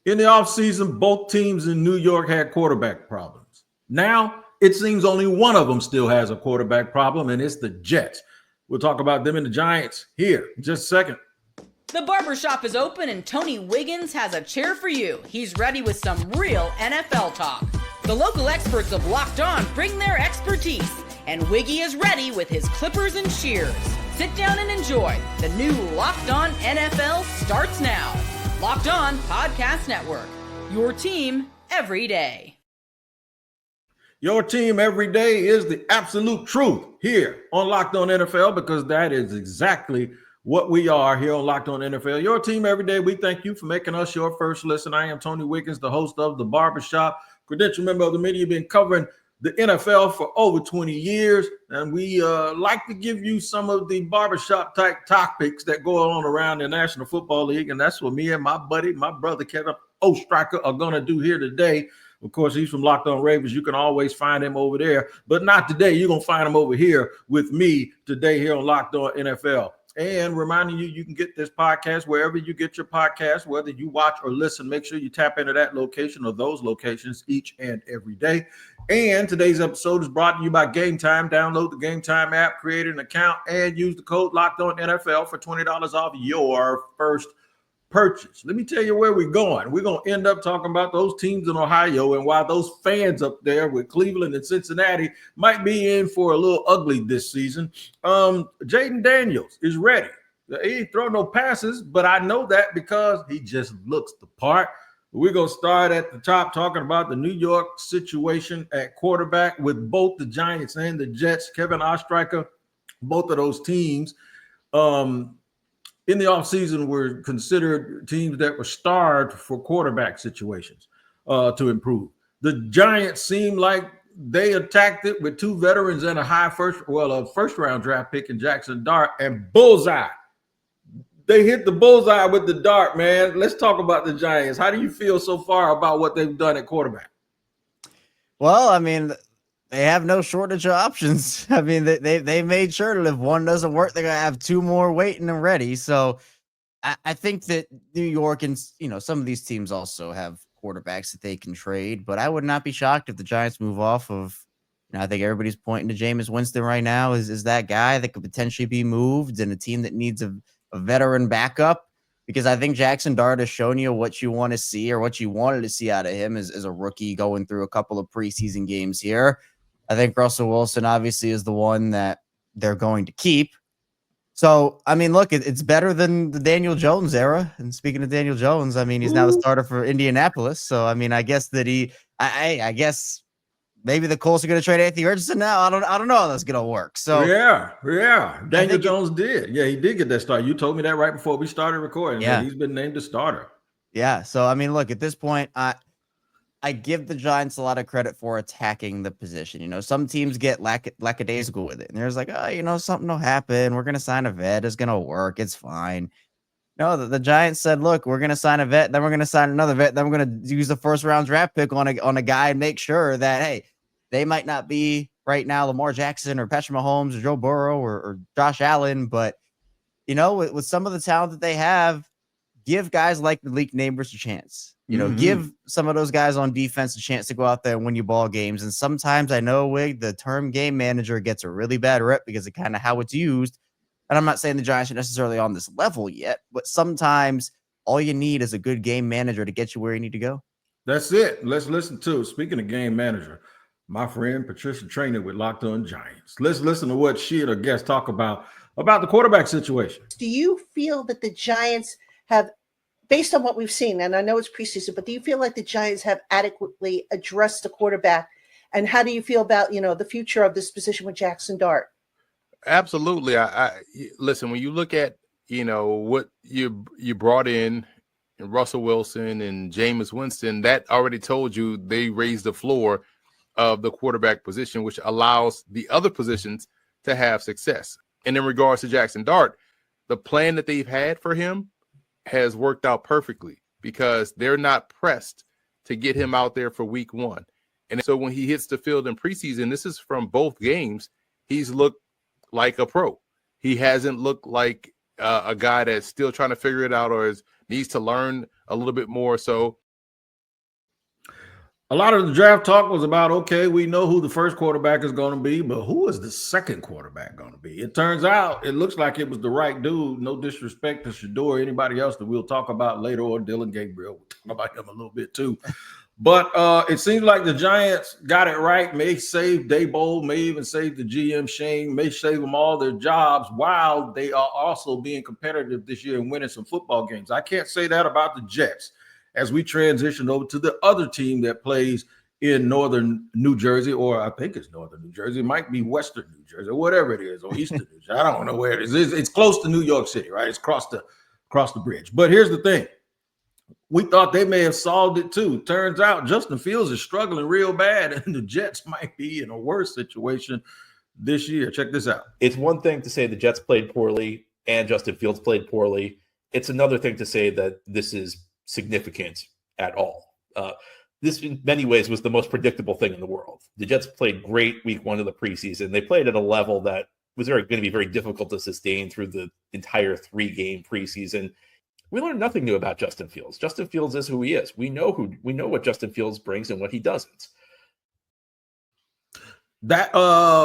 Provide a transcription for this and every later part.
In the offseason, both teams in New York had quarterback problems. Now, it seems only one of them still has a quarterback problem, and it's the Jets. We'll talk about them and the Giants here in just a second. The barbershop is open and Tony Wiggins has a chair for you. He's ready with some real NFL talk. The local experts of Locked On bring their expertise, and Wiggy is ready with his clippers and shears. Sit down and enjoy. The new Locked On NFL starts now. Locked On Podcast Network. Your team every day. Your team every day is the absolute truth here on Locked On NFL, because that is exactly what we are here on Locked On NFL. Your team every day. We thank you for making us your first listen. I am Tony Wiggins, the host of The Barbershop, credential member of the media, been covering the NFL for over 20 years, and we like to give you some of the barbershop type topics that go on around the National Football League, and that's what me and my buddy, my brother Kevin Ostreicher, are going to do here today. Of course, he's from Locked On Ravens. You can always find him over there, but not today. You're going to find him over here with me today here on Locked On NFL. And reminding you, you can get this podcast wherever you get your podcast, whether you watch or listen. Make sure you tap into that location or those locations each and every day. And today's episode is brought to you by Game Time. Download the Game Time app, create an account, and use the code Locked On NFL for $20 off your first purchase. Let me tell you where we're going. We're going to end up talking about those teams in Ohio and why those fans up there with Cleveland and Cincinnati might be in for a little ugly this season. Jaden Daniels is ready. He ain't throw no passes, but I know that because he just looks the part. We're going to start at the top talking about the New York situation at quarterback with both the Giants and the Jets. Kevin Ostreicher, both of those teams in the offseason were considered teams that were starved for quarterback situations to improve. The Giants seem like they attacked it with two veterans and a first round draft pick in Jackson Dart, and bullseye. They hit the bullseye with the dart, man. Let's talk about the Giants. How do you feel so far about what they've done at quarterback? Well, I mean, they have no shortage of options. I mean, they made sure that if one doesn't work, they're going to have two more waiting and ready. So I think that New York and, some of these teams also have quarterbacks that they can trade, but I would not be shocked if the Giants move off of, I think everybody's pointing to Jameis Winston right now is that guy that could potentially be moved, and a team that needs a veteran backup, because I think Jackson Dart has shown you what you want to see, or what you wanted to see out of him as a rookie going through a couple of preseason games here. I think Russell Wilson obviously is the one that they're going to keep. So, I mean, look, it's better than the Daniel Jones era. And speaking of Daniel Jones, I mean, he's now the starter for Indianapolis. So, I mean, I guess that I guess maybe the Colts are going to trade Anthony Richardson now. I don't know how that's going to work. So yeah. Daniel Jones did. Yeah, he did get that start. You told me that right before we started recording. Yeah, he's been named the starter. Yeah. So, I mean, look, at this point, I give the Giants a lot of credit for attacking the position. Some teams get lackadaisical with it. And there's like, something will happen. We're going to sign a vet. It's going to work. It's fine. No, the Giants said, look, we're going to sign a vet. Then we're going to sign another vet. Then we're going to use the first round draft pick on a guy and make sure that, hey, they might not be right now Lamar Jackson or Patrick Mahomes or Joe Burrow or Josh Allen. But, with some of the talent that they have, give guys like Malik Neighbors a chance. Give some of those guys on defense a chance to go out there and win you ball games. And sometimes I know, Wig, the term game manager gets a really bad rep because of kind of how it's used. And I'm not saying the Giants are necessarily on this level yet, but sometimes all you need is a good game manager to get you where you need to go. That's it. Let's listen to, speaking of game manager, my friend Patricia Traynor with Locked On Giants. Let's listen to what she and her guests talk about the quarterback situation. Do you feel that the Giants have, based on what we've seen, and I know it's preseason, but do you feel like the Giants have adequately addressed the quarterback? And how do you feel about, the future of this position with Jackson Dart? Absolutely. I listen, when you look at, what you brought in Russell Wilson and Jameis Winston, that already told you they raised the floor of the quarterback position, which allows the other positions to have success. And in regards to Jackson Dart, the plan that they've had for him has worked out perfectly because they're not pressed to get him out there for week one. And so when he hits the field in preseason, this is from both games, he's looked like a pro. He hasn't looked like a guy that's still trying to figure it out or needs to learn a little bit more. So A lot of the draft talk was about, okay, we know who the first quarterback is going to be, but who is the second quarterback going to be? It turns out it looks like it was the right dude. No disrespect to Shador or anybody else that we'll talk about later, or Dylan Gabriel. We'll talk about him a little bit too. But it seems like the Giants got it right. May save Daboll, may even save the GM Shane, may save them all their jobs while they are also being competitive this year and winning some football games. I can't say that about the Jets as we transition over to the other team that plays in northern New Jersey, or I think it's northern New Jersey. It might be western New Jersey, or whatever it is, or eastern New Jersey. I don't know where it is. It's close to New York City, right? It's across the bridge. But here's the thing. We thought they may have solved it too. Turns out Justin Fields is struggling real bad, and the Jets might be in a worse situation this year. Check this out. It's one thing to say the Jets played poorly and Justin Fields played poorly. It's another thing to say that this is significant at all. This, in many ways, was the most predictable thing in the world. The Jets played great week 1 of the preseason. They played at a level that was going to be very difficult to sustain through the entire 3-game preseason. We learned nothing new about Justin Fields. Justin Fields is who he is. We know what Justin Fields brings and what he doesn't. That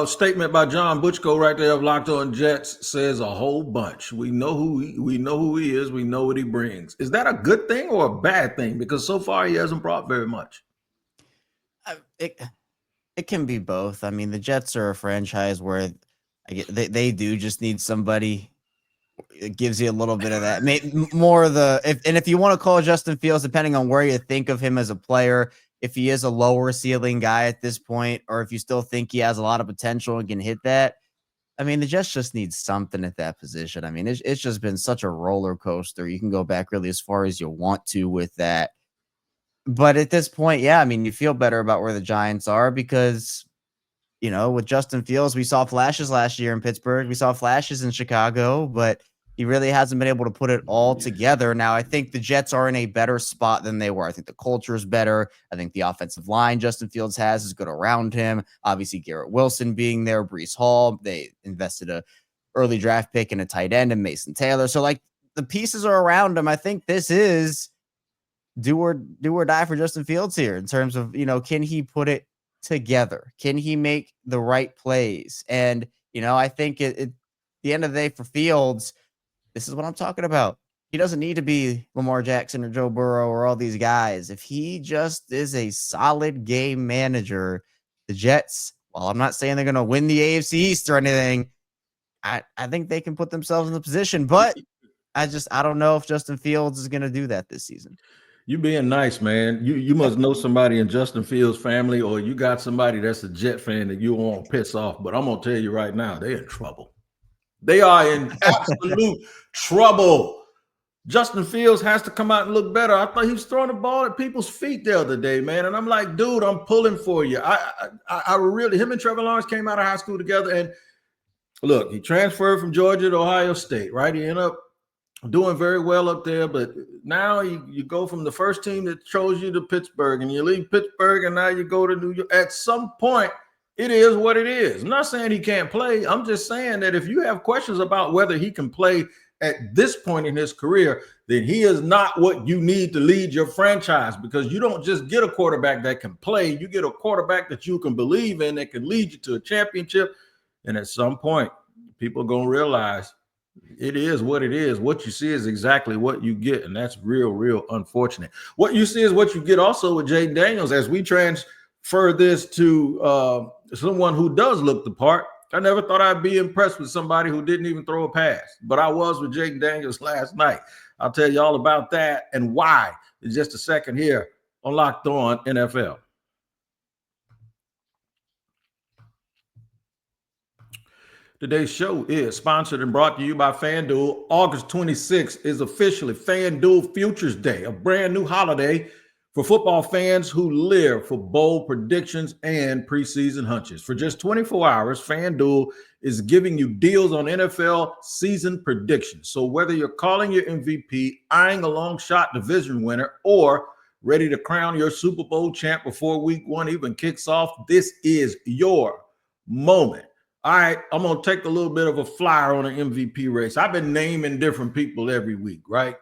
statement by John Butchko right there of Locked On Jets says a whole bunch. We know who he is. We know what he brings. Is that a good thing or a bad thing? Because so far he hasn't brought very much. It can be both. I mean, the Jets are a franchise where they do just need somebody. It gives you a little bit of that. More of the if you want to call Justin Fields, depending on where you think of him as a player, if he is a lower ceiling guy at this point, or if you still think he has a lot of potential and can hit that, I mean, the Jets just need something at that position. I mean, it's just been such a roller coaster. You can go back really as far as you want to with that. But at this point, yeah, I mean, you feel better about where the Giants are because, you know, with Justin Fields, we saw flashes last year in Pittsburgh. We saw flashes in Chicago, but he really hasn't been able to put it all together. Now, I think the Jets are in a better spot than they were. I think the culture is better. I think the offensive line Justin Fields has is good around him. Obviously, Garrett Wilson being there, Breece Hall. They invested a early draft pick in a tight end and Mason Taylor. So, like, the pieces are around him. I think this is do or die for Justin Fields here in terms of, you know, can he put it together? Can he make the right plays? And, you know, I think at the end of the day for Fields, this is what I'm talking about. He doesn't need to be Lamar Jackson or Joe Burrow or all these guys. If he just is a solid game manager, the Jets, while I'm not saying they're going to win the AFC East or anything, I think they can put themselves in the position. But I don't know if Justin Fields is going to do that this season. You being nice, man. You must know somebody in Justin Fields' family, or you got somebody that's a Jet fan that you won't piss off. But I'm going to tell you right now, they're in trouble. They are in absolute trouble. Justin Fields has to come out and look better. I thought he was throwing the ball at people's feet the other day, man. And I'm like, dude, I'm pulling for you. I really, him and Trevor Lawrence came out of high school together. And look, he transferred from Georgia to Ohio State, right? He ended up doing very well up there. But now you go from the first team that chose you to Pittsburgh, and you leave Pittsburgh, and now you go to New York. At some point, it is what it is. I'm not saying he can't play. I'm just saying that if you have questions about whether he can play at this point in his career, then he is not what you need to lead your franchise, because you don't just get a quarterback that can play. You get a quarterback that you can believe in, that can lead you to a championship. And at some point, people are going to realize it is what it is. What you see is exactly what you get. And that's real, real unfortunate. What you see is what you get also with Jaden Daniels. As we transfer this to someone who does look the part, I never thought I'd be impressed with somebody who didn't even throw a pass, but I was with Jaden Daniels last night. I'll tell you all about that and why in just a second here on Locked On NFL. Today's show is sponsored and brought to you by FanDuel. August 26th is officially FanDuel Futures Day, a brand new holiday for football fans who live for bold predictions and preseason hunches. For just 24 hours, FanDuel is giving you deals on NFL season predictions. So whether you're calling your MVP, eyeing a long shot division winner, or ready to crown your Super Bowl champ before week 1 even kicks off, this is your moment. All right, I'm going to take a little bit of a flyer on an MVP race. I've been naming different people every week, right?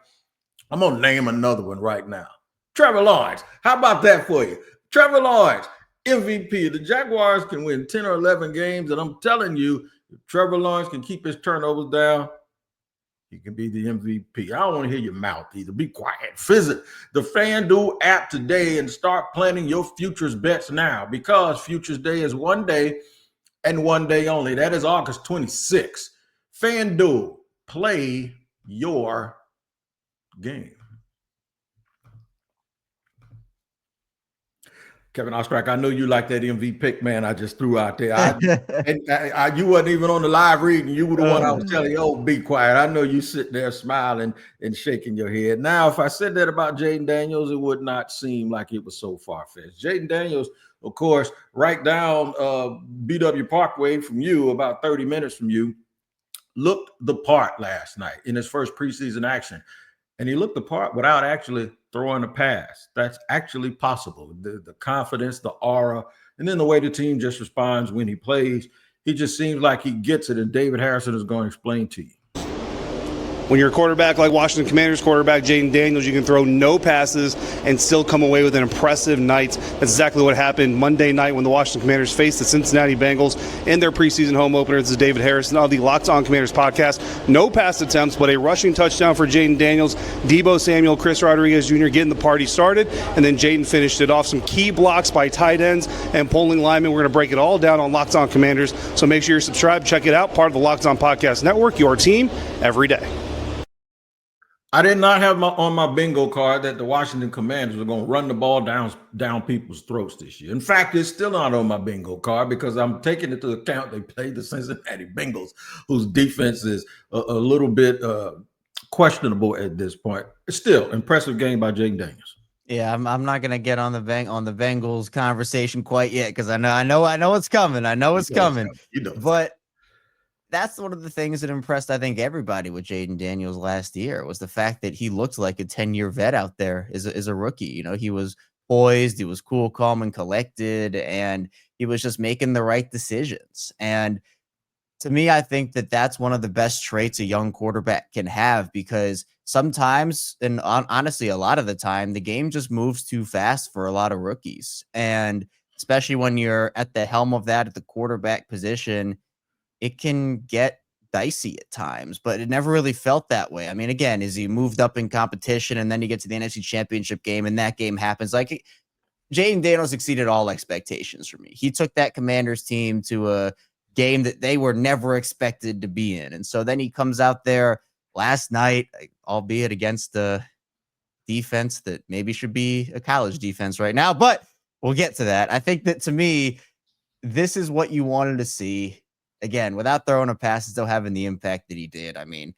I'm going to name another one right now. Trevor Lawrence. How about that for you? Trevor Lawrence, MVP. The Jaguars can win 10 or 11 games, and I'm telling you, if Trevor Lawrence can keep his turnovers down, he can be the MVP. I don't want to hear your mouth either. Be quiet. Visit the FanDuel app today and start planning your futures bets now, because Futures Day is one day and one day only. That is August 26th. FanDuel, play your game. Kevin Ostreicher, I know you like that MV pick, man. I just threw out there. You wasn't even on the live reading. You were the one I was telling you, oh, be quiet. I know you sit there smiling and shaking your head. Now, if I said that about Jaden Daniels, it would not seem like it was so far-fetched. Jaden Daniels, of course, right down BW Parkway from you, about 30 minutes from you, looked the part last night in his first preseason action. And he looked the part without actually throwing a pass. That's actually possible. The confidence, the aura, and then the way the team just responds when he plays. He just seems like he gets it, and David Harrison is going to explain to you. When you're a quarterback like Washington Commanders quarterback Jaden Daniels, you can throw no passes and still come away with an impressive night. That's exactly what happened Monday night when the Washington Commanders faced the Cincinnati Bengals in their preseason home opener. This is David Harrison of the Locked On Commanders podcast. No pass attempts, but a rushing touchdown for Jaden Daniels. Debo Samuel, Chris Rodriguez Jr. getting the party started, and then Jaden finished it off. Some key blocks by tight ends and pulling linemen. We're going to break it all down on Locked On Commanders, so make sure you're subscribed. Check it out. Part of the Locked On Podcast Network, your team every day. I did not have on my bingo card that the Washington Commanders were going to run the ball down people's throats this year. In fact, it's still not on my bingo card because I'm taking into account they played the Cincinnati Bengals, whose defense is a little bit questionable at this point. It's still impressive game by Jaden Daniels. Yeah, I'm not gonna get on the Bengals conversation quite yet because I know it's coming. I know it's coming. But that's one of the things that impressed, I think, everybody with Jaden Daniels last year was the fact that he looked like a 10-year vet out there as a rookie. You know, he was poised, he was cool, calm, and collected, and he was just making the right decisions. And to me, I think that that's one of the best traits a young quarterback can have, because sometimes, and honestly, a lot of the time, the game just moves too fast for a lot of rookies. And especially when you're at the helm of that at the quarterback position, it can get dicey at times, but it never really felt that way. I mean, again, as he moved up in competition and then you get to the NFC Championship game and that game happens, like Jaden Daniels exceeded all expectations for me. He took that Commanders team to a game that they were never expected to be in. And so then he comes out there last night, albeit against the defense that maybe should be a college defense right now, but we'll get to that. I think that to me, this is what you wanted to see. Again, without throwing a pass, still having the impact that he did. I mean,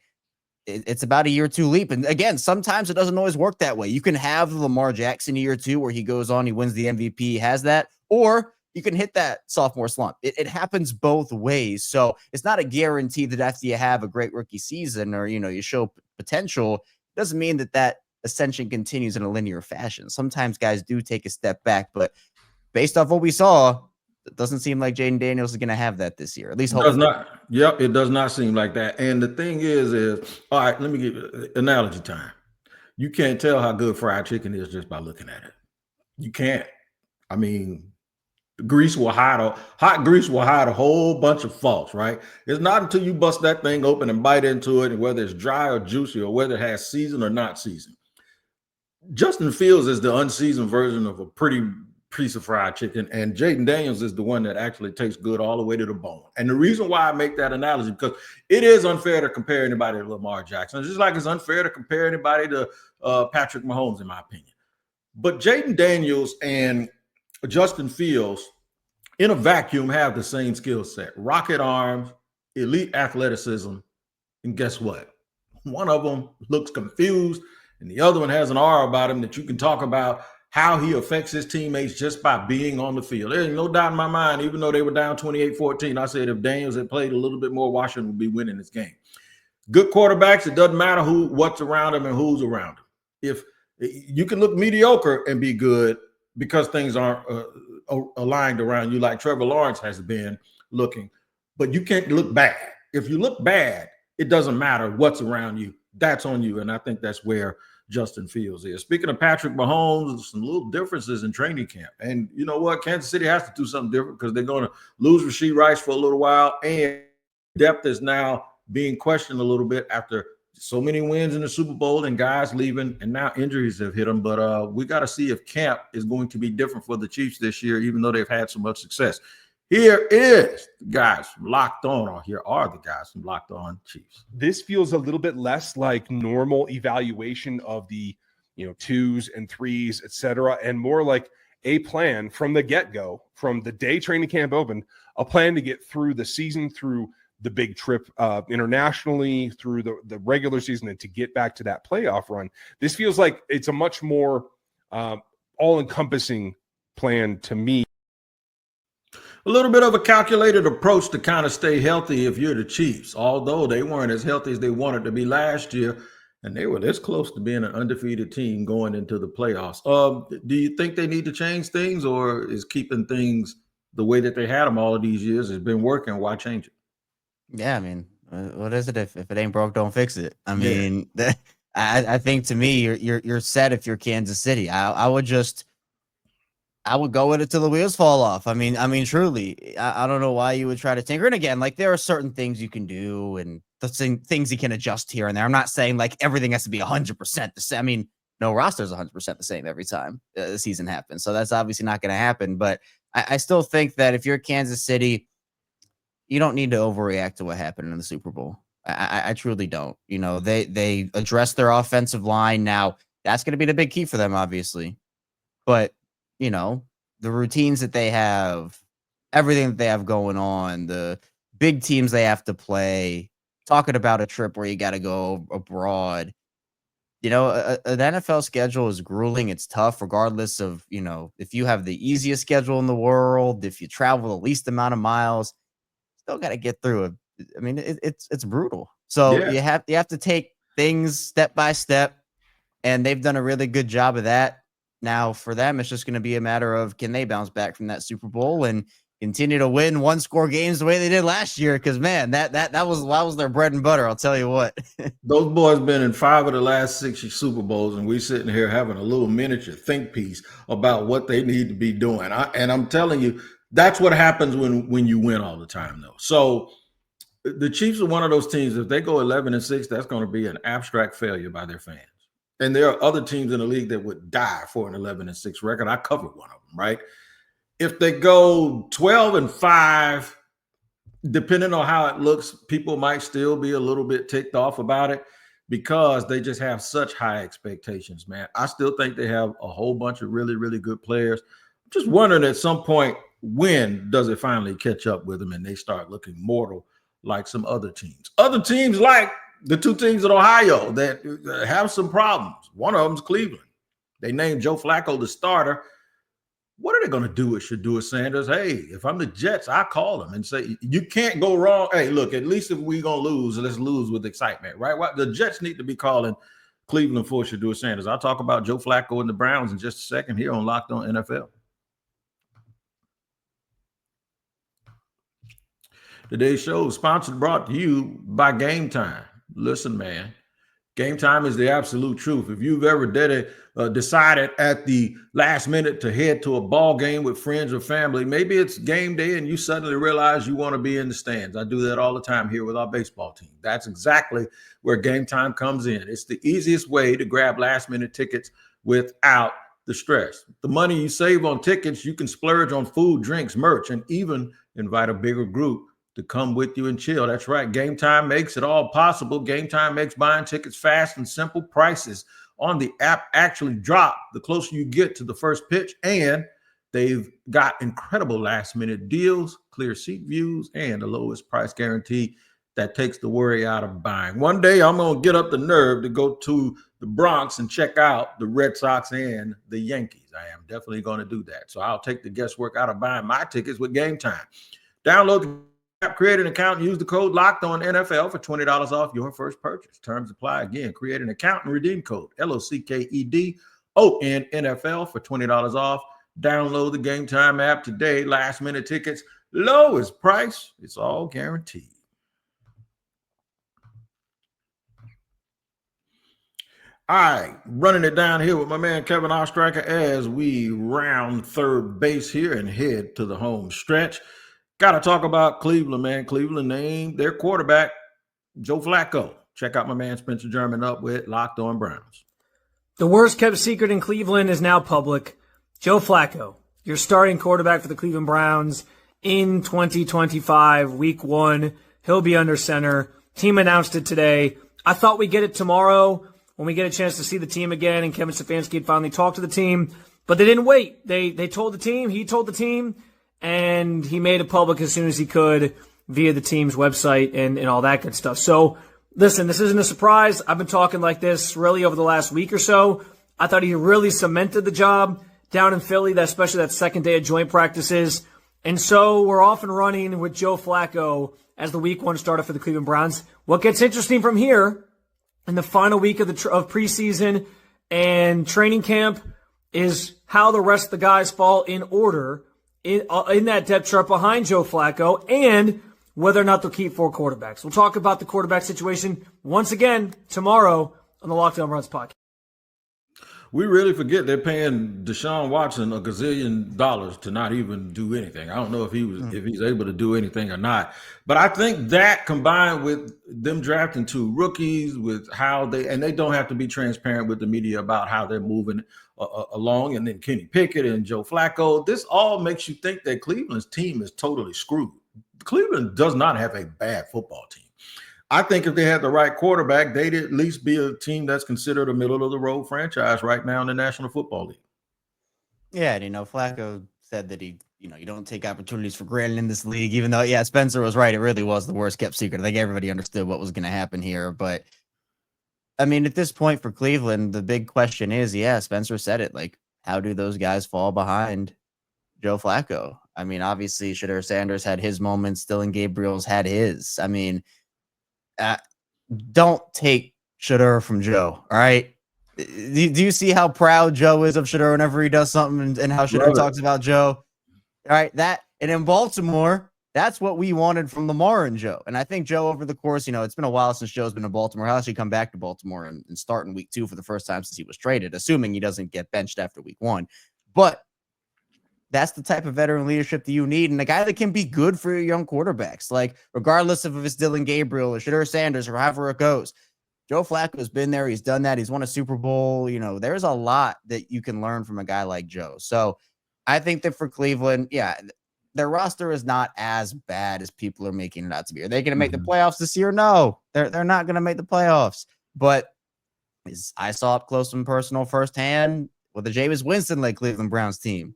it's about a year or two leap. And again, sometimes it doesn't always work that way. You can have Lamar Jackson year two where he goes on, he wins the MVP, he has that, or you can hit that sophomore slump. It happens both ways. So it's not a guarantee that after you have a great rookie season or, you show potential, it doesn't mean that ascension continues in a linear fashion. Sometimes guys do take a step back, but based off what we saw, it doesn't seem like Jaden Daniels is going to have that this year. At least hopefully. Does not. Yep, it does not seem like that. And the thing is all right, let me give you analogy time. You can't tell how good fried chicken is just by looking at it. You can't. I mean, hot grease will hide a whole bunch of faults, right? It's not until you bust that thing open and bite into it, and whether it's dry or juicy or whether it has season or not season. Justin Fields is the unseasoned version of a pretty piece of fried chicken, and Jaden Daniels is the one that actually tastes good all the way to the bone. And the reason why I make that analogy, because it is unfair to compare anybody to Lamar Jackson. It's just like it's unfair to compare anybody to Patrick Mahomes, in my opinion. But Jaden Daniels and Justin Fields, in a vacuum, have the same skill set: rocket arms, elite athleticism, and guess what? One of them looks confused, and the other one has an aura about him that you can talk about how he affects his teammates just by being on the field. There's no doubt in my mind, even though they were down 28-14, I said if Daniels had played a little bit more, Washington would be winning this game. Good quarterbacks, it doesn't matter what's around them and who's around them. If you can look mediocre and be good because things aren't aligned around you like Trevor Lawrence has been looking, but you can't look bad. If you look bad, it doesn't matter what's around you. That's on you. And I think that's where Justin Fields is. Speaking of Patrick Mahomes, there's some little differences in training camp. And you know what? Kansas City has to do something different because they're going to lose Rashee Rice for a little while. And depth is now being questioned a little bit after so many wins in the Super Bowl and guys leaving, and now injuries have hit them. But we got to see if camp is going to be different for the Chiefs this year, even though they've had so much success. Here is the guys from Locked On, or here are the guys from Locked On Chiefs. This feels a little bit less like normal evaluation of the, 2s and 3s, etc., and more like a plan from the get-go, from the day training camp opened, a plan to get through the season, through the big trip internationally, through the regular season, and to get back to that playoff run. This feels like it's a much more all-encompassing plan to me. A little bit of a calculated approach to kind of stay healthy if you're the Chiefs, although they weren't as healthy as they wanted to be last year, and they were this close to being an undefeated team going into the playoffs. Do you think they need to change things, or is keeping things the way that they had them all of these years has been working? Why change it? Yeah, I mean, what is it? If it ain't broke, don't fix it. I mean, I think to me, you're set if you're Kansas City. I would go with it till the wheels fall off. I mean, truly, I don't know why you would try to tinker. And again, like, there are certain things you can do and things you can adjust here and there. I'm not saying like everything has to be 100% the same. I mean, no roster is 100% the same every time the season happens. So that's obviously not going to happen. But I still think that if you're Kansas City, you don't need to overreact to what happened in the Super Bowl. I truly don't. They addressed their offensive line. Now, that's going to be the big key for them, obviously. But the routines that they have, everything that they have going on, the big teams they have to play, talking about a trip where you got to go abroad. An NFL schedule is grueling. It's tough, regardless of, if you have the easiest schedule in the world, if you travel the least amount of miles, still got to get through it. I mean, it's brutal. So you have to take things step by step, and they've done a really good job of that. Now, for them, it's just going to be a matter of, can they bounce back from that Super Bowl and continue to win one-score games the way they did last year? Because, man, that was their bread and butter, I'll tell you what. Those boys been in 5 of the last 6 Super Bowls, and we sitting here having a little miniature think piece about what they need to be doing. And I'm telling you, that's what happens when you win all the time, though. So the Chiefs are one of those teams, if they go 11-6, that's going to be an abstract failure by their fans. And there are other teams in the league that would die for an 11-6 record. I covered one of them, right? If they go 12-5, depending on how it looks, people might still be a little bit ticked off about it because they just have such high expectations, man. I still think they have a whole bunch of really, really good players. I'm just wondering at some point, when does it finally catch up with them and they start looking mortal like some other teams? Other teams like the 2 teams in Ohio that have some problems. One of them is Cleveland. They named Joe Flacco the starter. What are they going to do with Shedeur Sanders? Hey, if I'm the Jets, I call them and say, you can't go wrong. Hey, look, at least if we're going to lose, let's lose with excitement, right? The Jets need to be calling Cleveland for Shedeur Sanders. I'll talk about Joe Flacco and the Browns in just a second here on Locked On NFL. Today's show is sponsored, brought to you by Game Time. Listen, man, Game Time is the absolute truth. If you've ever decided at the last minute to head to a ball game with friends or family, maybe it's game day and you suddenly realize you want to be in the stands. I do that all the time here with our baseball team. That's exactly where Game Time comes in. It's the easiest way to grab last minute tickets without the stress. The money you save on tickets, you can splurge on food, drinks, merch, and even invite a bigger group to come with you and chill. That's right. Game Time makes it all possible. Game Time makes buying tickets fast and simple. Prices on the app actually drop the closer you get to the first pitch, and they've got incredible last-minute deals, clear seat views, and the lowest price guarantee that takes the worry out of buying. One day, I'm going to get up the nerve to go to the Bronx and check out the Red Sox and the Yankees. I am definitely going to do that. So I'll take the guesswork out of buying my tickets with Game Time. Download the app, create an account, and use the code LOCKEDONNFL for $20 off your first purchase. Terms apply. Again, create an account and redeem code LOCKEDONNFL for $20 off. Download the Game Time app today. Last minute tickets, lowest price. It's all guaranteed. All right, running it down here with my man Kevin Ostreicher as we round third base here and head to the home stretch. Got to talk about Cleveland, man. Cleveland named their quarterback Joe Flacco. Check out my man Spencer German up with Locked On Browns. The worst kept secret in Cleveland is now public. Joe Flacco, your starting quarterback for the Cleveland Browns in 2025, week 1. He'll be under center. Team announced it today. I thought we'd get it tomorrow when we get a chance to see the team again and Kevin Stefanski had finally talked to the team. But they didn't wait. They told the team, he told the team, and he made it public as soon as he could via the team's website and all that good stuff. So, listen, this isn't a surprise. I've been talking like this really over the last week or so. I thought he really cemented the job down in Philly, especially that second day of joint practices. And so we're off and running with Joe Flacco as the week 1 starter for the Cleveland Browns. What gets interesting from here in the final week of preseason and training camp is how the rest of the guys fall in order in that depth chart behind Joe Flacco and whether or not they'll keep 4 quarterbacks. We'll talk about the quarterback situation once again tomorrow on the Locked On Browns podcast. We really forget they're paying Deshaun Watson $1 gazillion to not even do anything. I don't know if he's able to do anything or not. But I think that combined with them drafting 2 rookies, with how they don't have to be transparent with the media about how they're moving along, and then Kenny Pickett and Joe Flacco, this all makes you think that Cleveland's team is totally screwed. Cleveland does not have a bad football team. I think if they had the right quarterback, they'd at least be a team that's considered a middle-of-the-road franchise right now in the National Football League. Yeah, and Flacco said that you don't take opportunities for granted in this league, even though, yeah, Spencer was right. It really was the worst kept secret. I think everybody understood what was going to happen here. But, I mean, at this point for Cleveland, the big question is, yeah, Spencer said it, like, how do those guys fall behind Joe Flacco? I mean, obviously, Shadur Sanders had his moments. Dylan Gabriel's had his. I mean, don't take Shadur from Joe, all right? Do you see how proud Joe is of Shadur whenever he does something and how Shadur talks about Joe? All right, and in Baltimore, that's what we wanted from Lamar and Joe. And I think Joe, over the course, it's been a while since Joe's been in Baltimore. He'll actually come back to Baltimore and start in week 2 for the first time since he was traded, assuming he doesn't get benched after week 1. But that's the type of veteran leadership that you need, and a guy that can be good for your young quarterbacks. Like, regardless of if it's Dylan Gabriel or Shadur Sanders or however it goes, Joe Flacco's been there. He's done that. He's won a Super Bowl. There's a lot that you can learn from a guy like Joe. So I think that for Cleveland, yeah, their roster is not as bad as people are making it out to be. Are they going to make the playoffs this year? No, they're not going to make the playoffs. But I saw up close and personal firsthand with the Jameis Winston-led Cleveland Browns team.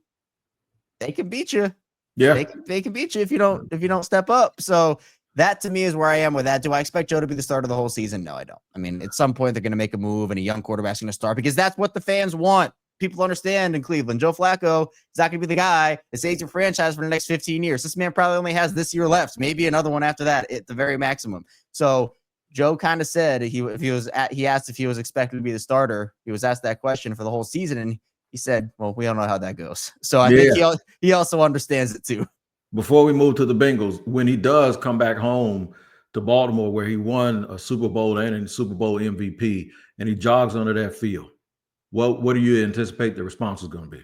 They can beat you. Yeah, they can beat you if you don't step up. So that to me is where I am with that. Do I expect Joe to be the starter of the whole season? No, I don't. I mean, at some point they're going to make a move and a young quarterback's going to start because that's what the fans want. People understand in Cleveland. Joe Flacco is not going to be the guy that saves your franchise for the next 15 years. This man probably only has this year left, maybe another one after that at the very maximum. So Joe kind of said he asked if he was expected to be the starter. He was asked that question for the whole season, and he said, well, we don't know how that goes. So I think he also understands it too. Before we move to the Bengals, when he does come back home to Baltimore, where he won a Super Bowl and a Super Bowl MVP, and he jogs onto that field, what do you anticipate the response is going to be?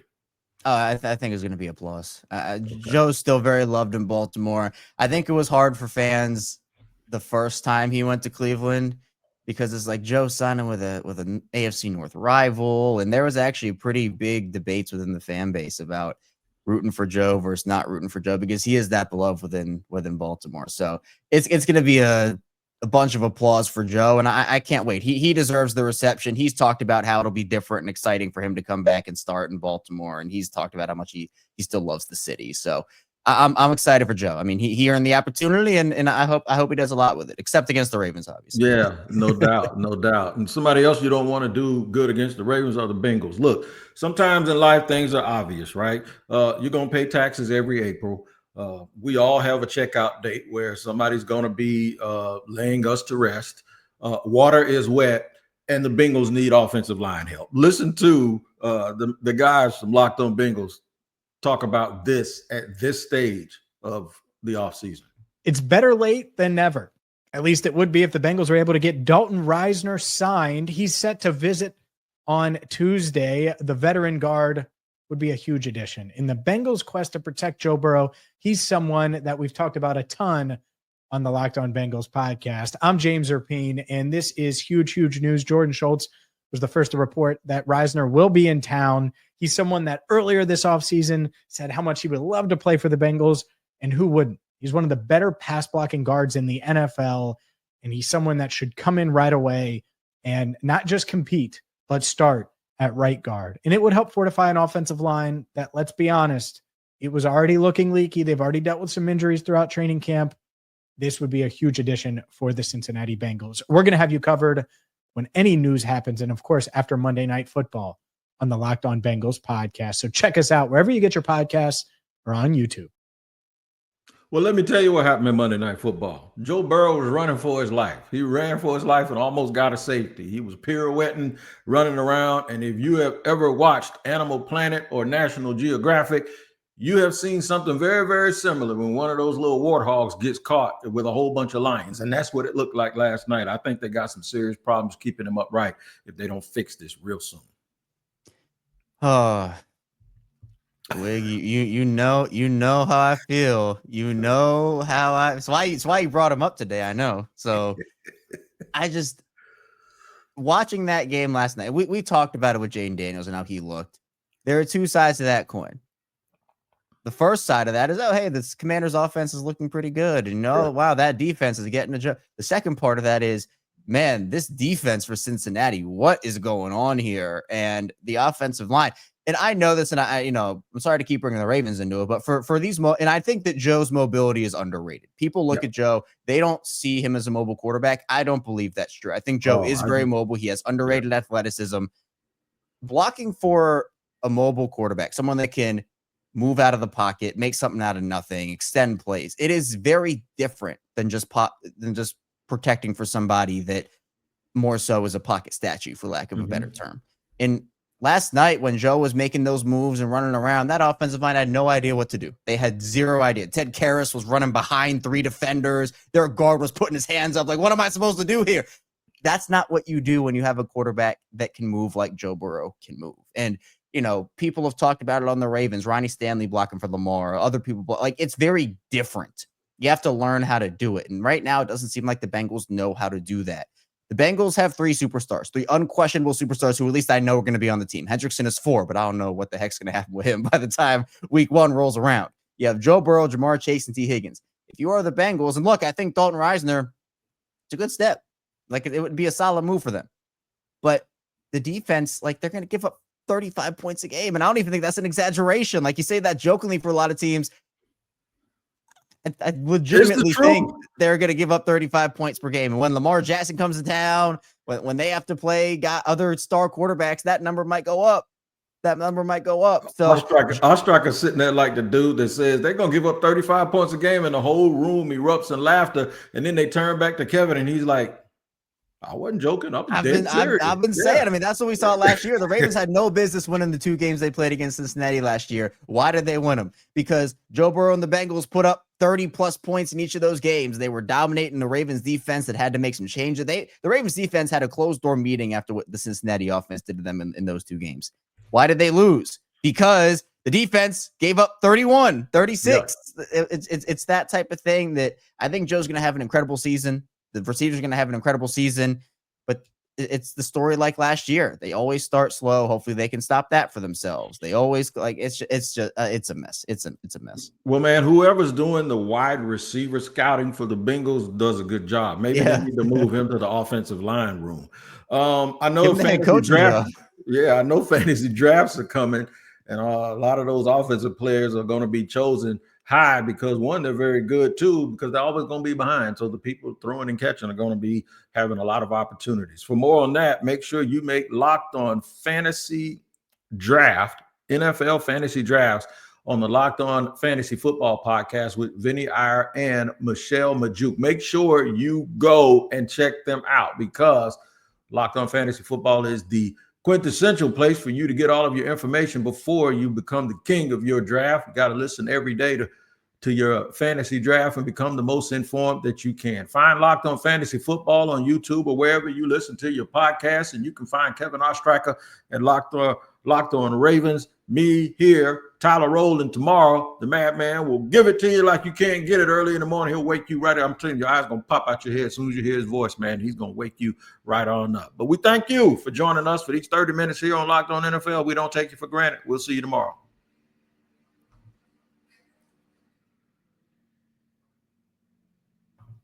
I think it's going to be applause. Okay. Joe's still very loved in Baltimore. I think it was hard for fans the first time he went to Cleveland, because it's like Joe signing with an AFC North rival, and there was actually pretty big debates within the fan base about rooting for Joe versus not rooting for Joe, because he is that beloved within Baltimore. So it's going to be a bunch of applause for Joe, and I can't wait. He deserves the reception. He's talked about how it'll be different and exciting for him to come back and start in Baltimore, and he's talked about how much he still loves the city. So I'm excited for Joe. I mean, he earned the opportunity, and I hope he does a lot with it, except against the Ravens, obviously. Yeah, no doubt, no doubt. And somebody else you don't want to do good against the Ravens are the Bengals. Look, sometimes in life things are obvious, right? You're gonna pay taxes every April. We all have a checkout date where somebody's gonna be laying us to rest. Water is wet, and the Bengals need offensive line help. Listen to the guys from Locked On Bengals talk about this at this stage of the offseason. It's better late than never. At least it would be if the Bengals were able to get Dalton Risner signed. He's set to visit on Tuesday. The veteran guard would be a huge addition. In the Bengals' quest to protect Joe Burrow, he's someone that we've talked about a ton on the Locked On Bengals podcast. I'm James Erpine, and this is huge, huge news. Jordan Schultz was the first to report that Risner will be in town. He's someone that earlier this offseason said how much he would love to play for the Bengals, and who wouldn't? He's one of the better pass blocking guards in the NFL, and he's someone that should come in right away and not just compete, but start at right guard. And it would help fortify an offensive line that, let's be honest, it was already looking leaky. They've already dealt with some injuries throughout training camp. This would be a huge addition for the Cincinnati Bengals. We're going to have you covered when any news happens, and of course, after Monday Night Football on the Locked On Bengals podcast. So check us out wherever you get your podcasts or on YouTube. Well, let me tell you what happened in Monday Night Football. Joe Burrow was running for his life. He ran for his life and almost got a safety. He was pirouetting, running around. And if you have ever watched Animal Planet or National Geographic, you have seen something very, very similar when one of those little warthogs gets caught with a whole bunch of lions. And that's what it looked like last night. I think they got some serious problems keeping him upright if they don't fix this real soon. Oh, Wig, you know how I feel. You know how I. It's why you brought him up today. I know. So I just watching that game last night. We talked about it with Jaden Daniels and how he looked. There are two sides to that coin. The first side of that is, oh, hey, this Commander's offense is looking pretty good, and wow, that defense is getting a job. The second part of that is, man, this defense for Cincinnati, what is going on here? And the offensive line. And I know this, and I'm sorry to keep bringing the Ravens into it, but for these, and I think that Joe's mobility is underrated. People look at Joe, they don't see him as a mobile quarterback. I don't believe that's true. I think Joe is very mobile. He has underrated athleticism. Blocking for a mobile quarterback, someone that can move out of the pocket, make something out of nothing, extend plays. It is very different than just protecting for somebody that more so is a pocket statue, for lack of a better term. And last night, when Joe was making those moves and running around, that offensive line had no idea what to do. They had zero idea. Ted Karras was running behind three defenders. Their guard was putting his hands up like, what am I supposed to do here? That's not what you do when you have a quarterback that can move like Joe Burrow can move. And, people have talked about it on the Ravens, Ronnie Stanley blocking for Lamar, other people. Like, it's very different. You have to learn how to do it. And right now, it doesn't seem like the Bengals know how to do that. The Bengals have three unquestionable superstars who at least I know are going to be on the team. Hendrickson is 4, but I don't know what the heck's going to happen with him by the time week 1 rolls around. You have Joe Burrow, Jamar Chase, and T. Higgins. If you are the Bengals, and look, I think Dalton Risner, it's a good step. Like, it would be a solid move for them. But the defense, like, they're going to give up 35 points a game, and I don't even think that's an exaggeration. Like, you say that jokingly for a lot of teams. I legitimately think they're going to give up 35 points per game. And when Lamar Jackson comes to town, when they have to play other star quarterbacks, that number might go up. So Ostreicher sitting there like the dude that says they're going to give up 35 points a game, and the whole room erupts in laughter. And then they turn back to Kevin, and he's like, I wasn't joking. I've been saying. I mean, that's what we saw last year. The Ravens had no business winning the 2 games they played against Cincinnati last year. Why did they win them? Because Joe Burrow and the Bengals put up 30-plus points in each of those games. They were dominating the Ravens defense that had to make some changes. The Ravens defense had a closed-door meeting after what the Cincinnati offense did to them in those 2 games. Why did they lose? Because the defense gave up 31, 36. Yeah. It's that type of thing that I think Joe's going to have an incredible season. The receivers are going to have an incredible season, but it's the story like last year. They always start slow. Hopefully they can stop that for themselves. They always it's a mess. It's a mess. Well, man, whoever's doing the wide receiver scouting for the Bengals does a good job. Maybe they need to move him to the offensive line room. I know fantasy drafts. Yeah, I know fantasy drafts are coming, and a lot of those offensive players are going to be chosen high because, one, they're very good, too, because they're always going to be behind. So the people throwing and catching are going to be having a lot of opportunities. For more on that, make sure you make Locked On Fantasy Draft, NFL Fantasy Drafts, on the Locked On Fantasy Football podcast with Vinny Iyer and Michelle Majuk. Make sure you go and check them out because Locked On Fantasy Football is the quintessential place for you to get all of your information before you become the king of your draft. You got to listen every day to to your fantasy draft and become the most informed that you can. Find Locked On Fantasy Football on YouTube or wherever you listen to your podcasts, and you can find Kevin Ostreicher at Locked On Ravens. Me here, Tyler Rowland tomorrow. The madman will give it to you like you can't get it early in the morning. He'll wake you right up. I'm telling you, your eyes going to pop out your head as soon as you hear his voice, man. He's going to wake you right on up. But we thank you for joining us for these 30 minutes here on Locked On NFL. We don't take you for granted. We'll see you tomorrow.